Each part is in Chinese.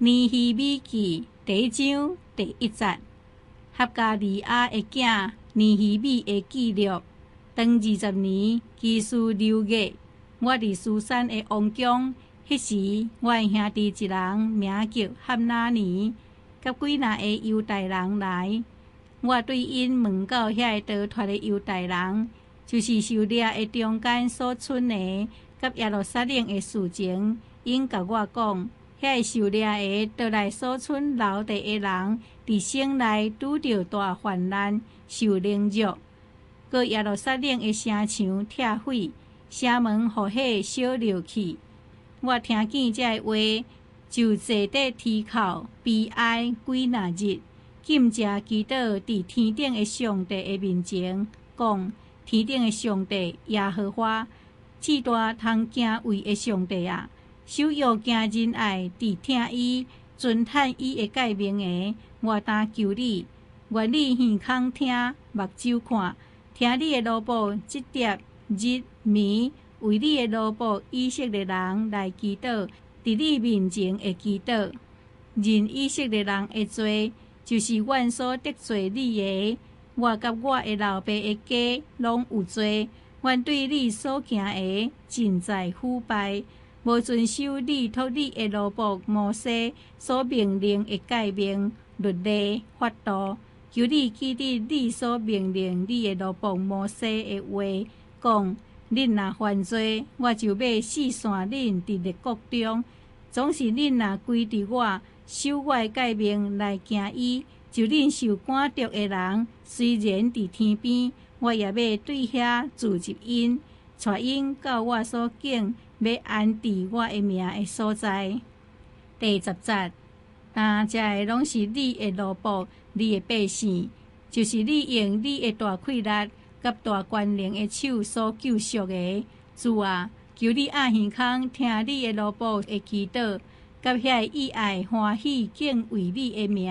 尼希米记第1章第1节，哈加利亚的囝尼希米的记录。当20年，基士流月，我伫苏珊的王宫。迄时，我的兄弟一人名叫哈拿尼，甲几若个犹太人来。我对因问到遐个逃脱的犹太人，就是受掠的中间所剩的，甲耶路撒冷的事情。因甲我讲，遐个受掠的倒来所剩留地的人，伫省内拄着大患难，受凌辱。搁耶路撒冷的城墙拆毁，城门互火烧落去。我听见这话，就坐伫梯口悲哀几若日，禁食祈祷伫天顶的上帝的面前，讲：天顶的上帝耶和华，至大通敬畏的上帝啊！守约行仁爱，伫听伊尊叹伊的诫命的，我当求你，愿你耳孔听，目睭看，听你的奴仆即碟日暝。为你的奴仆以色列人来祈祷，伫你面前的祈祷，认以色列人的罪，就是阮所得罪你的。我甲我的老爸的家拢有罪，阮对你所行的尽在腐败，无遵守你托你的奴仆摩西所命令的诫命、律例、法度。求你记得你所命令你的奴仆摩西的话，讲。恁若犯罪，我就要四散恁伫列国中。总是恁若归伫我，守我的诫命来行伊，就恁受赶逐的人，虽然伫天边，我也要对遐聚集因，带因到我所敬要安置我的名的所在。第10节，但这个拢是你的奴仆，你的百姓，就是你用你的大气力。甲大权能的手所救赎的主啊，求你按耳孔听你的奴仆的祈祷，甲遐个意爱欢喜敬畏你的名，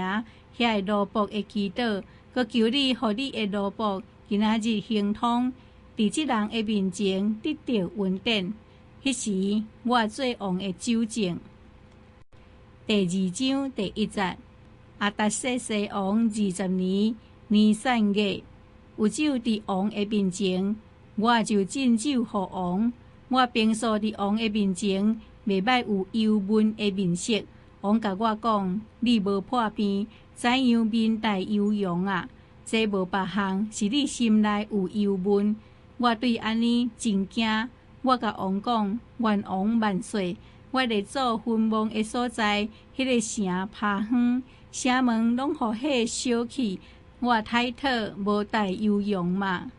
遐个奴仆的祈祷，佮求你，互你的奴仆今仔日行通，伫即人的面前得到稳定。迄时我做王的纠正。第2章第1节，阿达瑟西王20年尼散月。有酒伫王的面前，我就敬酒予王。我平素伫王的面前，袂歹有忧闷的面色。王甲我讲：你无破病，怎样面带忧容啊？这无别项，是你心内有忧闷。我对安尼真惊。我甲王讲：愿王万岁！我咧做坟墓的所在，迄个城趴远，城门拢互火烧去。我抬头无带忧容嘛？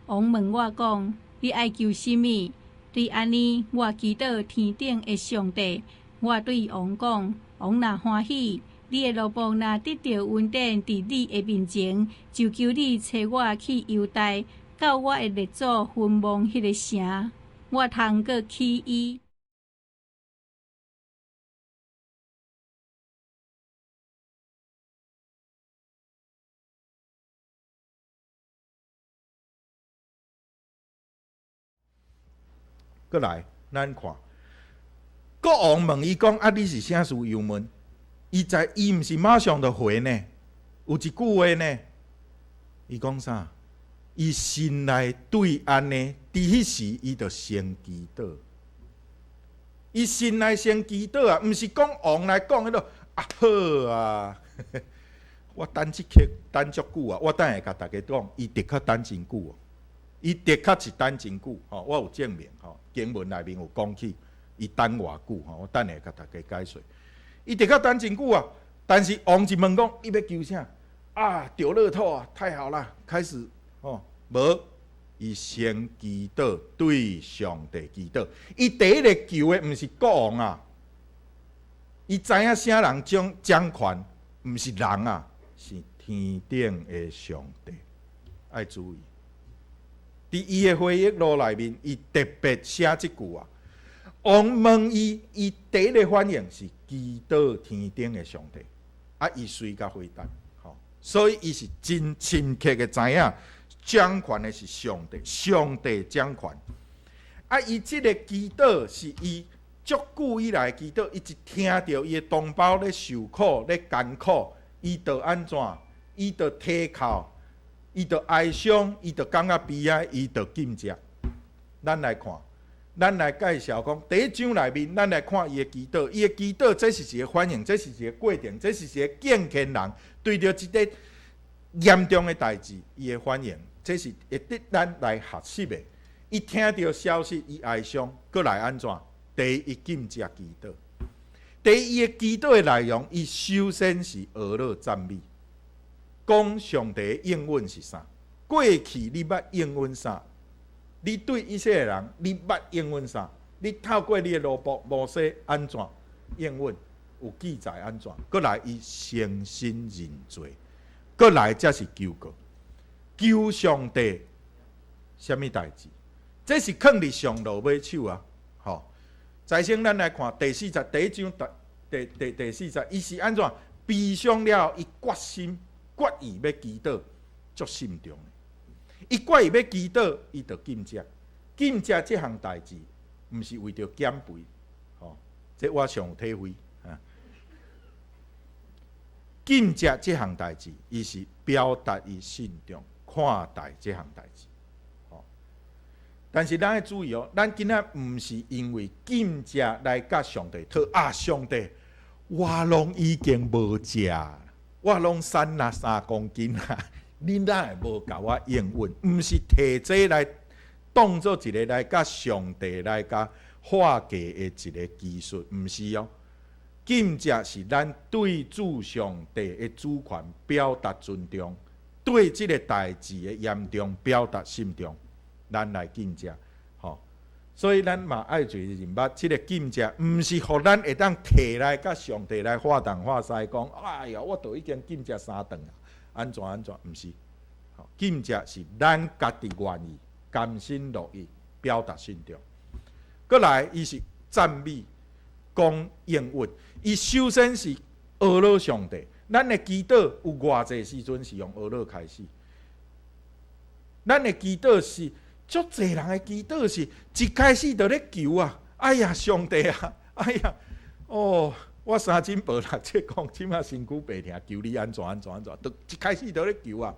王问我讲：你爱求什么？对安尼，我祈祷天顶的上帝。我对王讲：王若欢喜，你的奴仆若得到稳定伫你的面前，就求你找我去犹大，到我的列祖坟墓迄个城，我通阁去伊。过来，咱看，国王问伊讲：啊，你是啥事忧闷？伊毋是马上就回呢，有一句话呢，伊讲啥？伊心内对安呢，伫迄时伊就先祈祷。伊心内先祈祷啊，毋是讲王来讲迄落啊好啊，我等即刻等足久啊，我等下甲大家讲，伊的确等真久哦。伊的确是等真久，我有证明，经文内面有讲起，伊等偌久，我等下甲大家解说。伊的确等真久啊，但是王一问讲，伊要求啥？啊，着乐透啊，太好了，开始无，伊先祈祷，对上帝祈祷。伊第一个求的毋是国王啊，伊知影啥人掌权，毋是人啊，是天顶的上帝，爱注意。伫伊的回忆录内面，伊特别写即句啊。王问伊，伊第一个反应是祈祷天顶的上帝，啊，伊随甲回答，所以伊是真深刻的知影掌权的是上帝，上帝掌权。啊，伊即个祈祷是伊足久以来祈祷，伊一听到伊的同胞咧受苦、咧艰苦，伊就安怎？伊就提哭，伊就哀伤，伊就感觉悲哀，伊就禁食。咱来看，咱来介绍讲第一章内面，咱来看伊的祈祷。伊的祈祷，这是一个反应，这是一个过程，这是一个敬虔人对着一个严重的代志，伊的反应，这是会得咱来学习的。伊听到消息，伊哀伤，搁来安怎？第一，伊禁食祈祷。第一，伊的祈祷的内容，伊首先是俄勒赞美，讲上帝的应允是啥？过去你捌应允啥？你对以色列人，你捌应允啥？你透过你的奴仆摩西安怎应允？有记载安怎？搁来伊诚心认罪，搁来才是求告，求上帝什么代志？这是放伫上路尾手啊！吼，再先咱来看第40第一章第40，伊是安怎？悲伤了，伊决心决意要祈祷，足慎重的。伊决意要祈祷，伊就禁食。禁食这项代志，毋是为着减肥，吼，这我上有体会啊。禁食这项代志，伊是表达伊慎重看待这项代志。但是咱要注意哦，咱今仔毋是因为禁食来甲上帝讨啊，上帝，我拢已经无食，我拢瘦啦3公斤啦，你哪会无甲我应允？毋是摕这来当做一个来甲上帝来甲化解的一个技术，毋是哦。禁食是咱对主上帝的主权表达尊重，对这个代志的严重表达慎重。咱来禁食，吼，所以咱嘛爱做认捌，这个禁食毋是互咱会当摕来甲上帝来化东化西，讲，哎呀，我都已经禁食3顿啊，安怎，毋是，禁食是咱家己愿意、甘心乐意表达慎重。过来，伊是赞美、讲应允，伊首先是阿拉上帝。咱的祈祷有偌济时阵是用阿拉开始，咱的祈祷是。足侪人的祈祷是一开始就咧求啊！哎呀，上帝啊！哎呀，哦，我3斤6尺讲，即马身躯白疼，求你安怎，就一开始就咧求啊！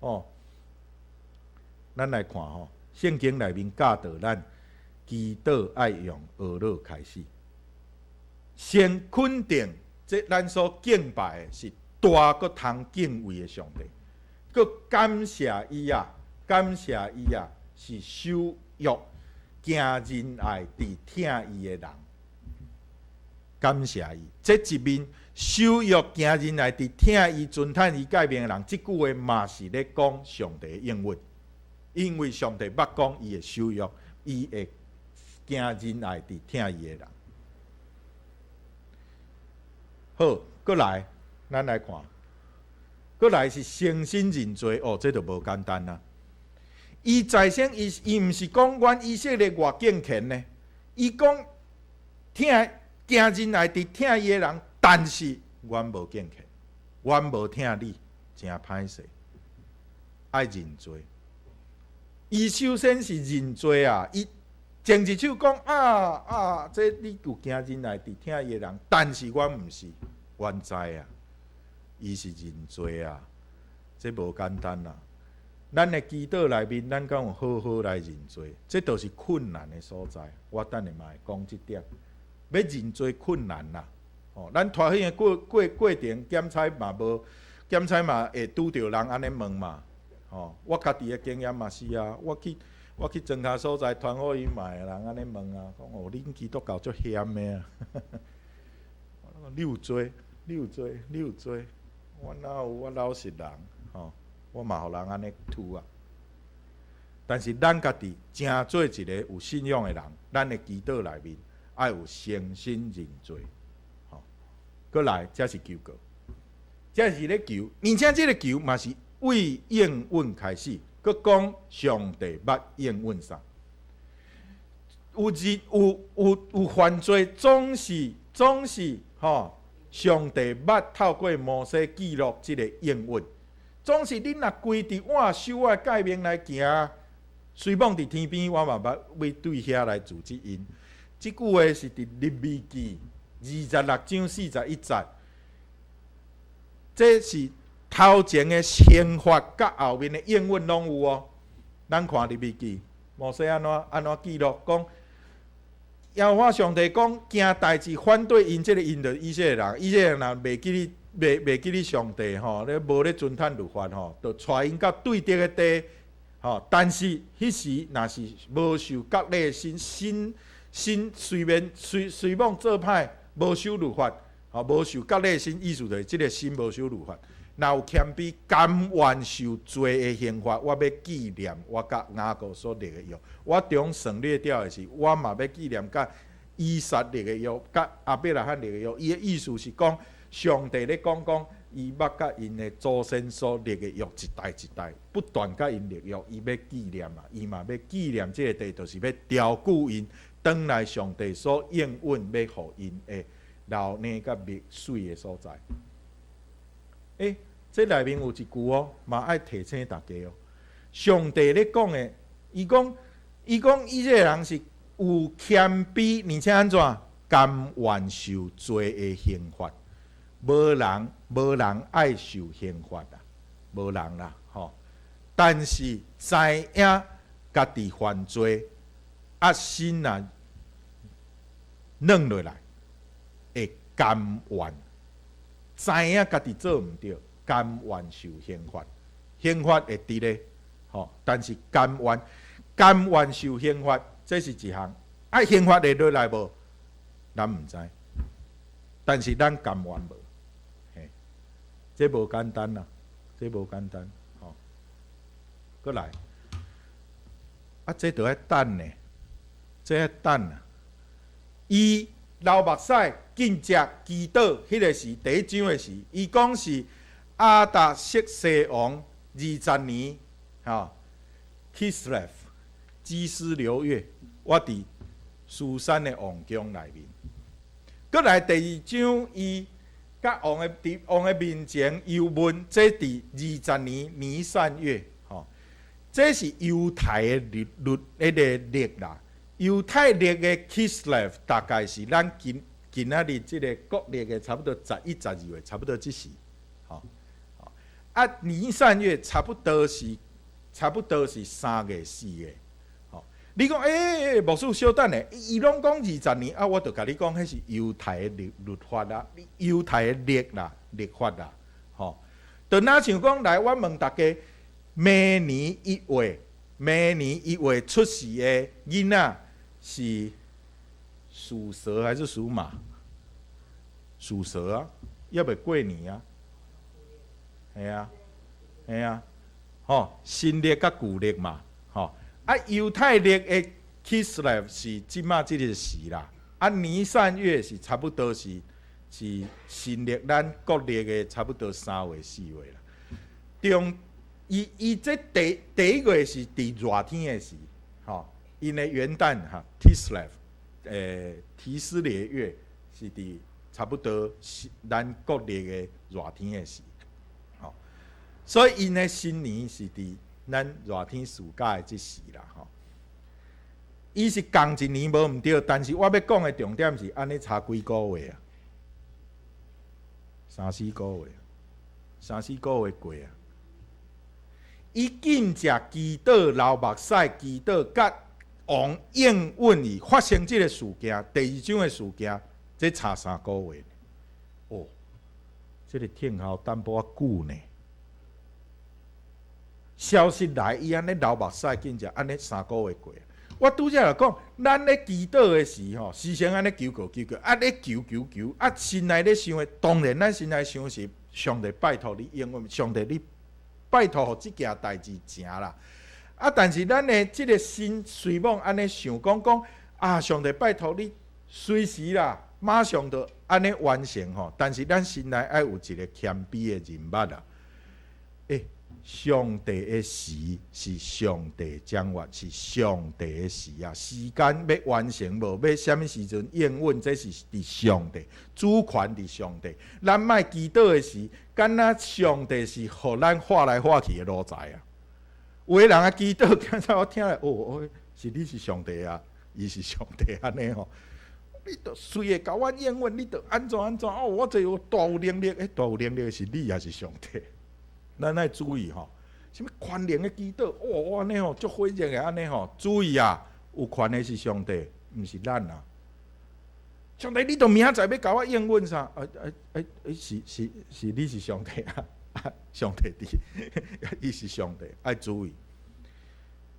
哦，咱来看吼，圣经内面教导咱祈祷爱用学乐开始，先肯定这咱所敬拜的是大个通敬畏的上帝，佮感谢伊啊，是守约、行仁爱、伫听伊的人，感谢伊。这一面守约、行仁爱、伫听伊、尊叹伊改变的人，这句话嘛是咧讲上帝的应允，因为上帝捌讲伊会守约，伊会行仁爱、伫听伊的人。好，过来，咱来看，过来是诚心认罪哦，这就无简单啦。伊在先，伊毋是讲阮以色列偌敬虔呢，伊讲听行仁爱伫听伊的人，但是阮无敬虔，阮无听你，真歹势，爱认罪。伊首先是认罪啊！伊前一手讲这你有行仁爱伫听伊的人，但是阮毋是，阮知啊，伊是认罪啊，这无简单啦。咱的祈祷内面，咱敢有好好来认罪，这都是困难的所在。我等下嘛会讲这点，要认罪困难啦。哦，咱拖迄个过程检采嘛无，检采嘛会拄着人安尼问嘛。哦，我家己的经验嘛是啊，我去庄脚所在团伙伊嘛人安尼问啊，讲哦，恁基督教足险的啊，你有罪，我哪有我老实人，吼。我嘛互人安尼吐啊！但是咱家己真做一个有信仰的人，咱的祈祷内面爱有诚心认罪，吼，过来才是求告，才是咧求，而且这个求嘛是为应允开始，佮讲上帝捌应允啥？有犯罪，总是吼，上帝捌透过摩西记录这个应允。总是恁若规伫我手啊界面来行，随望伫天边，我嘛捌要对遐来自责因。即句话是伫利未记26章41节，这是头前的刑罚，甲后面的应允拢有哦。咱看利未记，摩西安怎记录讲？耶和华上帝讲，惊代志反对因，即个因着以色列人，以色列人袂记你上帝吼，咧无咧遵趁律法吼，就带因到对敌的地吼。但是迄时若是无受割礼心随妄做歹，无守律法吼，无受割礼心，意思就是即个心无守律法。若有谦卑甘愿受罪的刑罚，我要纪念我甲雅各所立的约。我中省略掉的是，我嘛要纪念甲以撒立的约，甲亚伯拉罕立的约。伊的意思是讲，上帝咧讲，伊捌甲因的祖先所立的约，一代一代不断甲因立约，伊要纪念啊，伊嘛要纪念这个地，就是要牢固因，转来上帝所应允要互因的老年甲灭水的所在。这内面有一句哦，嘛爱提醒大家哦。上帝咧讲的，伊讲以色列人是有谦卑，而且安怎甘愿受罪的刑罚，无人爱受刑罚啦，无人啦吼。但是知影家己犯罪，心啊软落来，会甘愿，知影家己做毋对。甘愿受刑罚，刑罚会伫咧，吼！但是甘愿受刑罚，这是一项。刑罚会落来无？咱毋知，但是咱甘愿无？嘿，这无简单啦，这无简单，吼！过来，这着要等呢，这要等啊！伊流目屎，紧食祈祷，迄个是第一章的时，伊讲是。阿达瑟西王20年，Kislev 基斯流月，我伫苏珊的王宫内面。过来第二章，伊甲王的面前又问，这伫20年尼散月，这是犹太的历啦。犹太历的 Kislev 大概是咱今仔日即个国历的差不多11、12月，差不多即时，尼散月差不多是3月4月，你讲牧师小等咧，伊拢讲20年啊，我就甲你讲，迄是犹太的律法啦，犹太的历法啦，就若像讲来，我问大家，明年1月出世的囡仔是属蛇还是属马？属蛇啊，要袂过年啊？系啊，新历甲旧历嘛，犹太历的 Kislev 是即马即个时啦，尼散月是差不多是新历咱国历的差不多3月4月啦。伊这第一月是伫热天的时，因的元旦Kislev，提斯列月是伫差不多咱国历的热天的时。所以因的新年是伫咱热天暑假的即时啦，伊是共一年无毋对，但是我要讲的重点是安尼差几个月啊，3、4个月，3、4个月过啊。伊紧食祈祷流目屎祈祷，甲王应允伊发生即个事件，第二章的事件，这差3个月。这个听候等不久呢。消息来，伊安尼流目屎紧食，安尼3个月过。我拄则来讲，咱咧祈祷的时吼，时常安尼求，咧求，心内咧想的，当然咱心内想是上帝拜托你应允，上帝你拜托互即件代志成啦。但是咱的即个心随往安尼想讲上帝拜托你随时啦，马上就安尼完成吼。但是咱心内爱有一个谦卑的人物啦。上帝的时是上帝掌握，是上帝的时啊！时间要完成无？要什么时阵应允？这是伫上帝，主权伫上帝。咱莫祈祷的时，敢若上帝是互咱画来画去的路在啊！有的人啊祈祷，刚才我听了，是你是上帝啊！伊是上帝安尼吼。你著随会甲阮应允，你著安怎安怎哦，我这有大有能力，大有能力是你还是上帝？咱爱注意吼，什么权能的祈祷，哦，安尼吼足火热的安尼吼，注意啊，有权的是上帝，毋是咱啊。上帝，你著明仔载要甲我应允啥？是你是上帝啊，上帝伊是上帝，爱注意。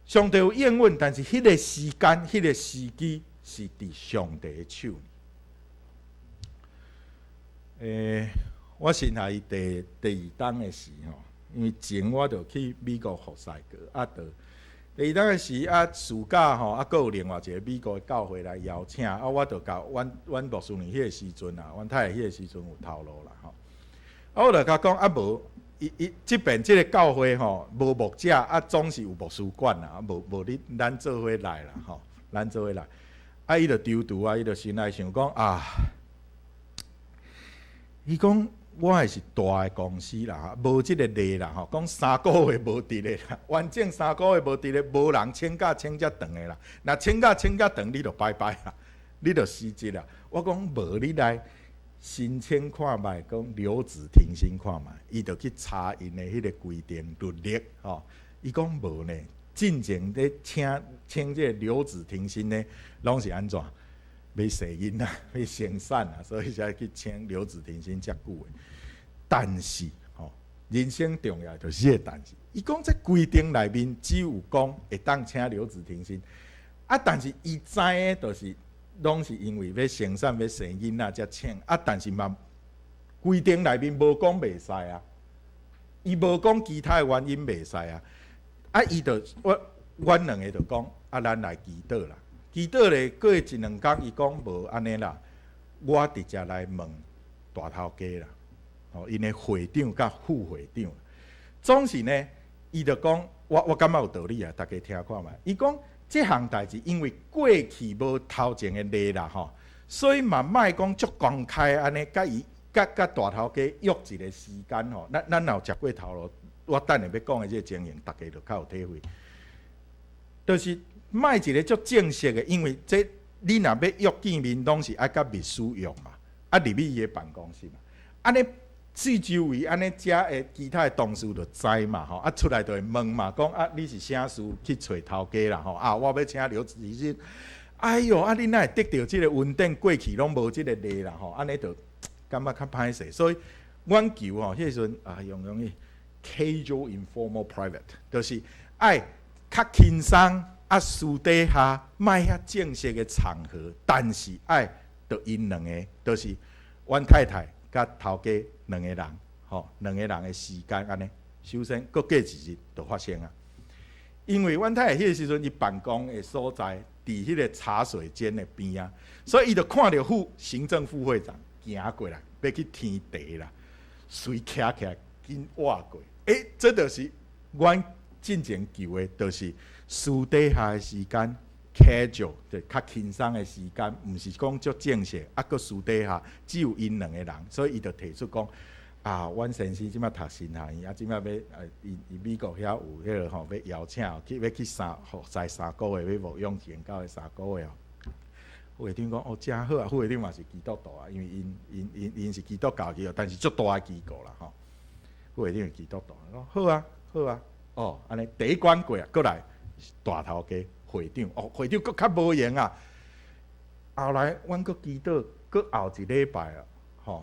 上帝有应允，但是迄个时间、迄个时机是伫上帝的手里。我生下伊第二档的时吼，因为前我著去美国服侍过，第二档的时暑假吼，佫有另外一个美国的教会来邀请，我著甲阮牧师年迄个时阵啊，阮太太迄个时阵有头路啦吼，我著甲讲无。即边即个教会吼，无牧者总是有牧师管啦，无咱做伙来啦吼，咱做伙来。伊就丢毒伊就心内想讲伊讲我也是大个公司啦，无即个例啦吼，讲3个月无伫咧啦，完整3个月无伫咧，无人请假请遮长的啦。若请假长，你就拜拜啦，你就辞职啦。我讲无你来。申请看卖，讲留职停薪看卖，伊就去查因的迄个规定律例吼。伊讲无呢，进前咧请这个留职停薪呢，拢是安怎？要生囡仔，要生产啊，所以才去请留职停薪遮久的。但是吼，人生重要就是迄个但是。伊讲这规定内面只有讲会当请留职停薪，但是伊知的就是。拢是因为要生产、要生囡仔才请但是嘛，规定内面无讲袂使啊，伊无讲其他的原因袂使啊。伊就阮两个就讲咱来祈祷啦。祈祷咧，过一两工，伊讲无安尼啦，我直接来问大头家啦，因的会长甲副会长，总是呢，伊就讲我感觉有道理啊，大家听看觅。伊讲。这项代志，因为过去无头前的例啦吼，所以嘛莫讲足公开安尼，甲大头家约一个时间吼。咱若食过头路，我等下要讲的这个情形，大家就较有体会。就是莫一个足正式的，因为这你若要约见面，拢是爱甲秘书约嘛，入去伊的办公室嘛，安尼。四周围安尼，遮的其他的同事就知嘛吼，出来就会问嘛，讲你是啥事去找头家啦吼，我要请留职停薪。哎哟，你哪会得到即个稳定？过去拢无即个例啦吼，安尼就感觉较歹势。所以阮求吼，迄时阵用伊 casual informal private， 就是爱较轻松私底下莫遐正式的场合，但是爱就因两个，就是阮太太。甲头家两个人，两个人的时间安尼，首先过一日就发生啊。因为阮太太迄个时阵，伊办公的所在伫迄个茶水间的边啊，所以伊就看到行政副会长行过来，要去添茶啦，随徛起来紧挖过。这就是阮进前求的，就是私底下的时间。casual 就较轻松的时间，毋是讲足正式，搁私底下只有因两个人，所以伊就提出讲阮先生即摆读神学院，即摆要伊美国遐有迄个吼，要邀请要去服侍3个月，要牧养前教的3个月副会长讲真好啊，副会长嘛是基督徒啊，因为因是基督教基，但是足大的机构啦吼。副会长是基督徒，讲好啊，安尼第一关过啊，过来大头家。会长会长佫较无闲啊。后来阮佫祈祷，佫后一礼拜啊，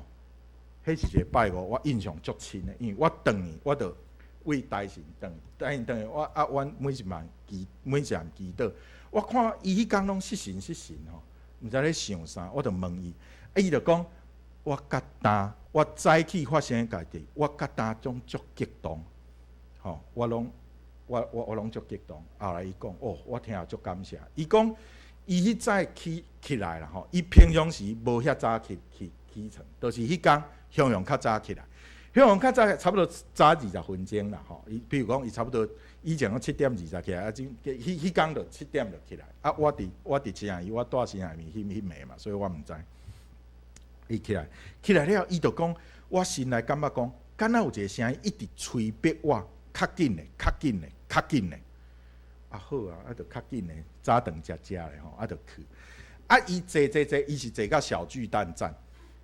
迄是一个拜五，我印象足深的，因为我转去，我著为大神转去，阮每一晚祈祷，我看伊迄工拢失神吼，毋知咧想啥，我著问伊，伊著讲我甲呾，我早起发生的代志，我甲呾种足激动，我拢足激动。后来伊讲，我听了足感谢。伊讲，伊迄早起来啦吼，伊平常时无遐早起床，就是迄工向较早起来，向较早差不多早20分钟啦吼。伊比如讲，伊差不多以前讲7点20起来，迄工就7点就起来。我伫新下伊，我住新下面迄暝嘛，所以我毋知。伊起来了，伊就讲，我心内感觉讲，敢若有一个声音一直催逼我，较紧嘞。好啊，就较紧诶，早顿食咧吼，就去。伊坐，伊是坐到小巨蛋站，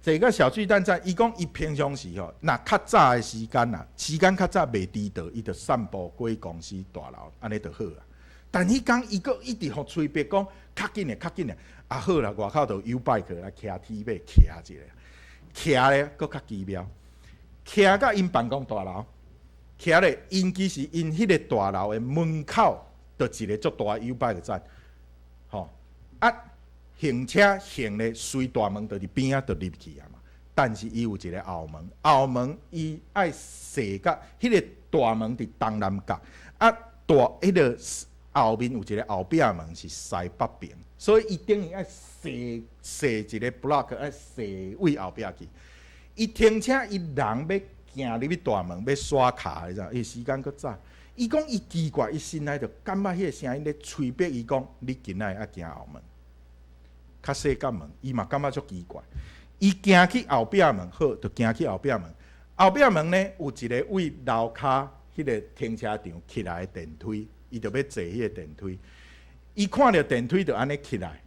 坐到小巨蛋站，伊讲伊平常时吼，若较早诶时间啦，时间较早袂迟到，伊就散步过公司大楼，安尼就好啊。但迄工伊阁一直互催逼讲较紧诶，较紧诶。好啦，外口就有bike来骑铁马骑一下，骑咧阁较奇妙，骑到因办公大楼，骑咧因其实因迄个大楼诶门口，就一个足大有bike站，吼行车行咧随大门就伫边仔就入去啊嘛。但是伊有一个后门，后门伊爱踅到迄个大门伫东南角，迄个后面有一个后壁门是西北边。所以伊等于爱踅一个 block， 爱踅位后壁去。伊停车，伊人要行入去大门，要刷卡，你知道？伊时间搁早。伊讲伊奇怪，伊心内就感觉迄个声音咧催逼伊讲，你今仔爱行后门，较细角门，伊嘛感觉足奇怪。伊行去后壁门，好，就行去后壁门。后壁门呢，有一个位楼骹迄个停车场起来的电梯，伊就要坐迄个电梯。伊看到电梯就安尼起来，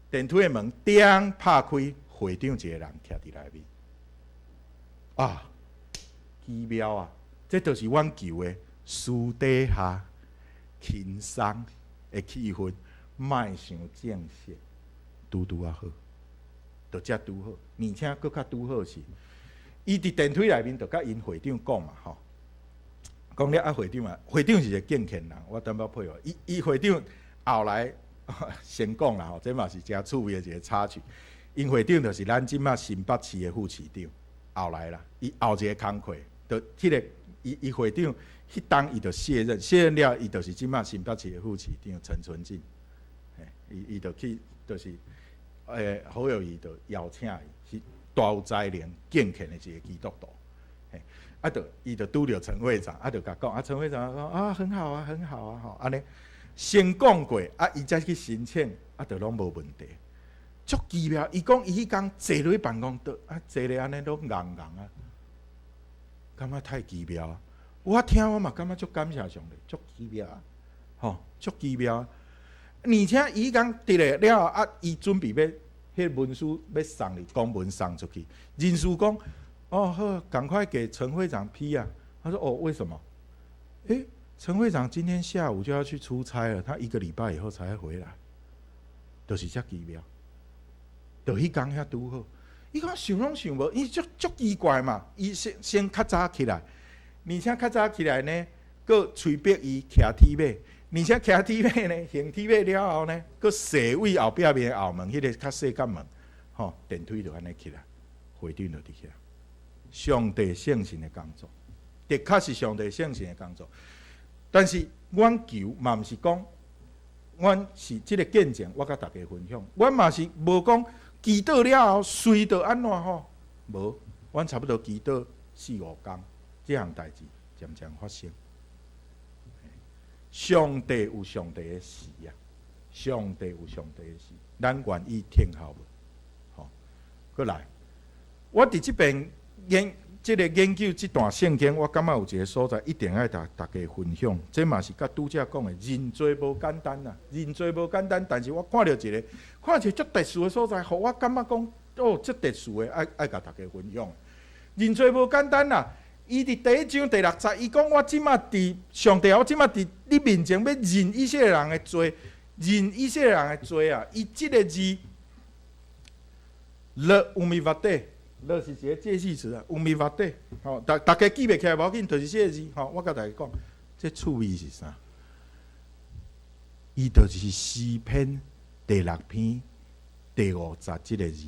电梯的门叮拍开，会长一个人徛伫内面。奇妙啊！这就是阮求的私底下轻松的气氛，莫伤正式，拄好，就遮拄好，而且搁较拄好是，伊伫电梯内面就甲因会长讲嘛吼，讲了会长是一个敬虔人，我等下配合伊会长。后来先讲啦，这嘛是真趣味的一个插曲。因会长就是咱即马新北市的副市长，后来啦，伊后一个工课，就迄个伊会长迄当伊就卸任了，伊就是即马新北市的副市长陈纯进，伊就去就是好友伊就邀请伊是大有才能、敬虔的一个基督徒，伊就拄着陈会长，就甲讲，陈会长讲很好啊，很好啊，吼安尼。先讲过，伊才去申请，就拢无问题。足奇妙，伊讲伊迄工坐落去办公桌，坐咧安尼拢硬啊，感觉太奇妙啊！我听我嘛感觉足感谢上帝，足奇妙啊，吼，足奇妙啊！而且伊讲伫咧了后，伊准备要迄文书要送哩，公文送出去。人事讲，好，赶快给陈会长批啊！他说，为什么？陈会长今天下午就要去出差了，他1个礼拜以后才会回来，就是遮奇妙，就迄工遐拄好。伊讲想拢想无，伊足奇怪嘛。伊先较早起来，而且较早起来呢，佮催逼伊骑铁马，而且骑铁马呢，行铁马了后呢，佮踅位后壁面后门，迄个较细角门，电梯就安尼起来，会长就伫遐。上帝圣神的工作，的确是上帝圣神的工作。但是，阮求嘛毋是讲，阮是即个见证，我甲大家分享。阮嘛是无讲祈祷了后，随着安怎吼，无，阮差不多祈祷4、5天，即项代志渐渐发生。上帝有上帝的事啊，上帝有上帝的事，咱愿意听候无？吼，过来，我伫即边即个研究即段圣经，我感觉有一个所在一定要大家分享。这嘛是甲拄则讲的，人做无简单呐，人做无简单。但是我看到一个足特殊的所在，互我感觉讲，足特殊的，爱甲大家分享。人做无简单呐，伊伫第1章第6节，伊讲我即马伫上帝，我即马伫你面前要认以色列人的罪，认以色列人的罪啊！伊即个字，勒乌米瓦德。乐是一个介系词啊，乌米瓦德，大家记袂起来无要紧，就是这个字，我甲大家讲，这趣味是啥？伊就是诗篇第6篇第50这个字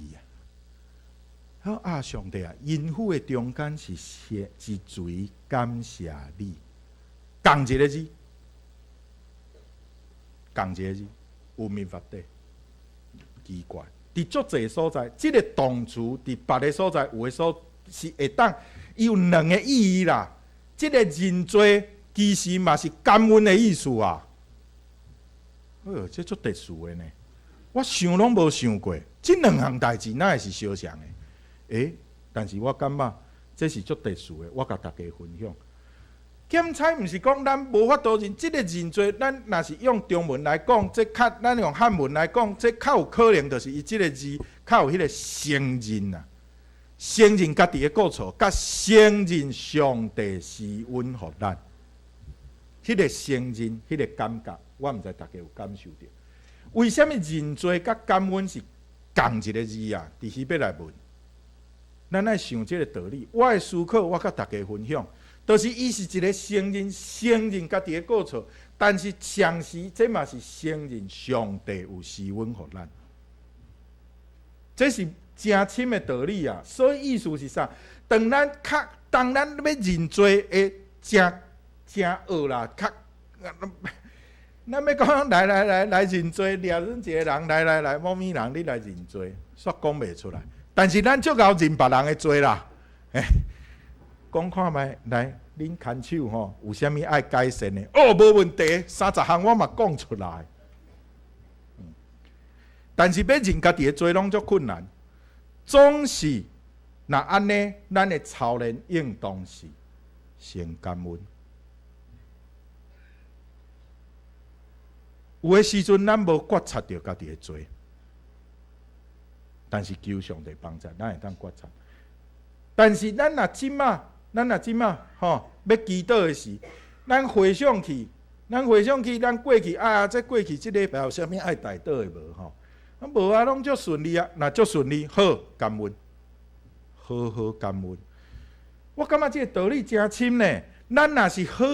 啊。上帝啊，阴府的中间是水，感谢你，共一个字，乌米瓦德，奇怪。伫足侪所在，即个动词伫别个所在，有的所是会当，伊有2个意义啦。即个认罪其实嘛是感恩的意思啊。这足特殊的呢，我想拢无想过，即2项代志哪会是相像的？但是我感觉这是足特殊的，我甲大家分享。检采毋是讲咱无法度认，即个认罪，咱若是用中文来讲，即较咱用汉文来讲，即较有可能就是伊即个字较有迄个承认啊，承认家己的过错，甲承认上帝施恩互咱。迄个承认，迄个感觉，我毋知大家有感受到。为什么认罪甲感恩是同一个字啊？伫希伯来文，咱爱想即个道理。我的思考，我甲大家分享。就是伊是一个承认家己的过错，但是同时这嘛是承认上帝有施恩互咱，这是真深的道理啊！所以意思是啥？当咱要认罪的真恶啦，咱要讲来认罪，掠阮一个人来，某咪人你来认罪，煞讲袂出来。但是咱足够认别人的罪啦，讲看觅，来，恁牵手吼，有啥物爱改善的？哦，无问题，30项我嘛讲出来。但是要认家己的罪，拢足困难。总是，若安尼，咱的操练应当是先感恩。有的时阵，咱无觉察到家己的罪，但是求上帝帮助，咱会当觉察。但是咱若即马吼，要祈祷的时，咱回想起，咱过去这过去即礼拜有啥物爱代祷的无吼？无啊，拢足顺利啊，若足顺利，好感恩，好感恩。我感觉即个道理真深呢。咱若是好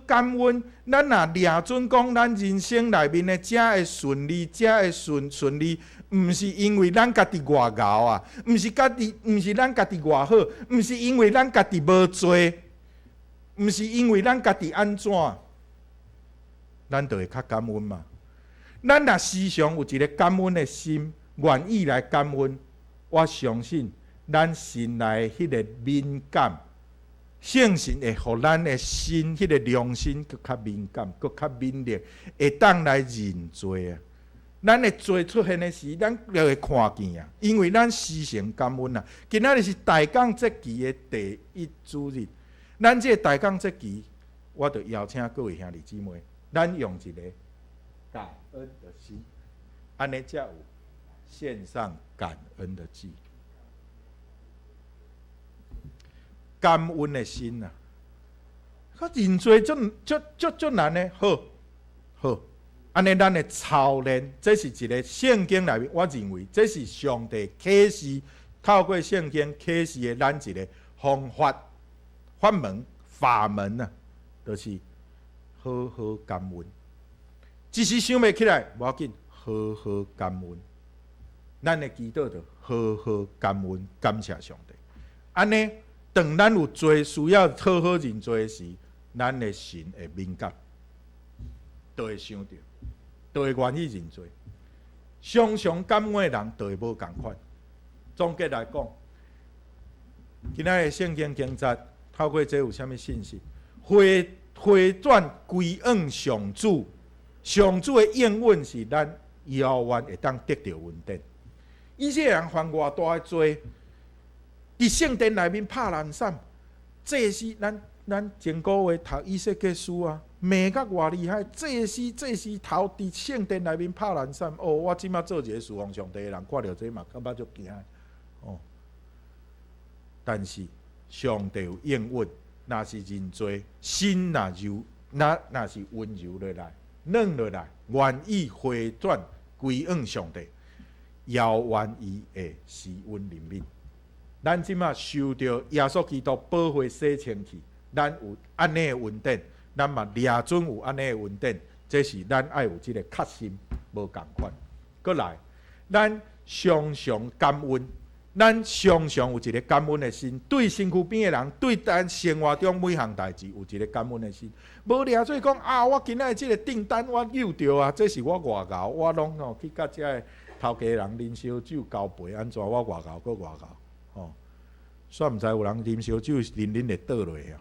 感恩，咱若抓准讲咱人生内面的遮会顺利，遮会顺利，毋是因为咱家己外敖啊，毋是咱家己外好，毋是因为咱家己无做，毋是因为咱家己安怎，咱就会较感恩嘛。咱若时常有一个感恩的心，愿意来感恩，我相信咱心内迄个敏感。圣神会互咱的心，迄个良心更较敏感，更较敏锐，会当来认罪啊！咱的罪出现的时，咱就会看见啊，因为咱时常感恩啊。今仔日是大港节期的第一主日，咱这大港节期，我就邀请各位兄弟姊妹，咱用一个感恩的心，安尼才有献上感恩的祭。感恩的心啊，认罪足难的，好，安尼咱的操练，这是一个圣经内面，我认为这是上帝启示，透过圣经启示的咱一个方法门啊，就是好感恩。一时想袂起来，无要紧，好感恩。咱的祈祷就好感恩，感谢上帝。安尼。当咱有罪需要好认罪的时，咱的心会敏感，就会想到，就会愿意认罪。常感恩的人就会无同款。总结来讲，今仔日圣经经节透过这有啥物信息？回转归向上主，上主的应允是咱遥远会当得到稳定。以色列人犯偌大的罪。伫圣殿内面拍烂伞，这是咱前个月读以西结书啊，骂甲偌厉害。这是头伫圣殿内面拍烂伞。哦，我即马做一个侍奉上帝的人，看到这嘛，感觉足惊哦。但是上帝有应允，若是认罪，心若是温柔落来、软落来，愿意回转归向上帝，遥远伊会施恩怜悯。咱即马受到耶稣基督保护洗清气，咱有安尼的稳定，咱嘛抓准有安尼的稳定，这是咱爱有即个确信，无共款。过来，咱常感恩，咱常有一个感恩的心，对身躯边的人，对咱生活中每项代志有一个感恩的心。无掠做讲啊，我今仔即个订单我溜着啊，这是我外敖，我拢去甲遮个头家人啉烧酒交陪安怎？我外敖搁外敖。煞毋知有人啉烧酒，啉会倒落啊！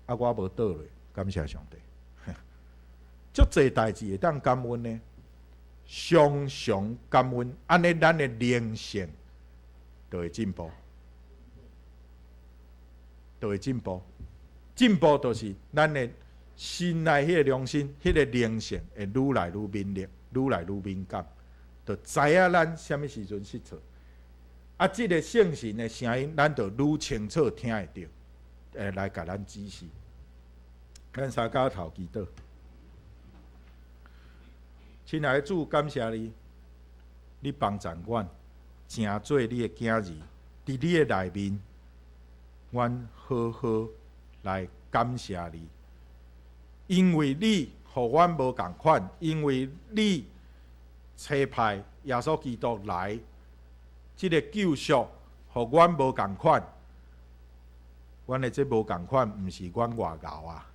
啊，我无倒落，感谢上帝。足侪代志会当感恩呢，常感恩，安尼咱的灵性就会进步，进步就是咱的心内迄个良心、迄个灵性会愈来愈敏锐、愈来愈敏感，就知影咱什么时阵失错。啊，即个圣神的声音，咱就愈清楚听会到，来甲咱指示。咱三脚头祈祷，亲爱的主，感谢你，你帮助阮，成做你的囝儿，伫你的内面，阮好好来感谢你。因为你互阮无共款，因为你差派耶稣基督来，即个救赎互阮无共款。阮的这无共款，毋是阮外交啊，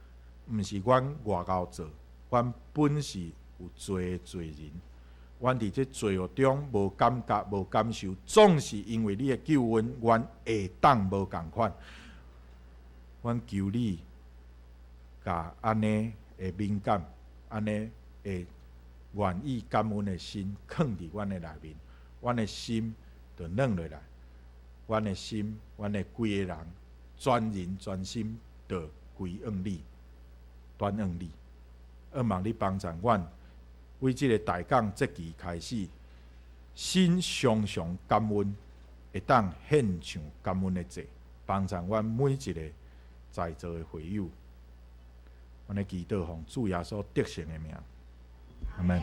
毋是阮外交做，阮本是有罪的罪人。阮伫这罪恶中无感觉、无感受，总是因为你的救恩，阮下当无共款。阮求你。甲安尼会敏感，安尼会愿意感恩的心放伫阮的内面，阮的心就软落来，阮的心，阮的规个人全人全心就归向你，转向你。望你帮助阮，为即个大港节期开始，心常常感恩，会当献上感恩的祭，帮助阮每一个在座的会友。阮的祈祷奉主耶稣得胜的名，阿门。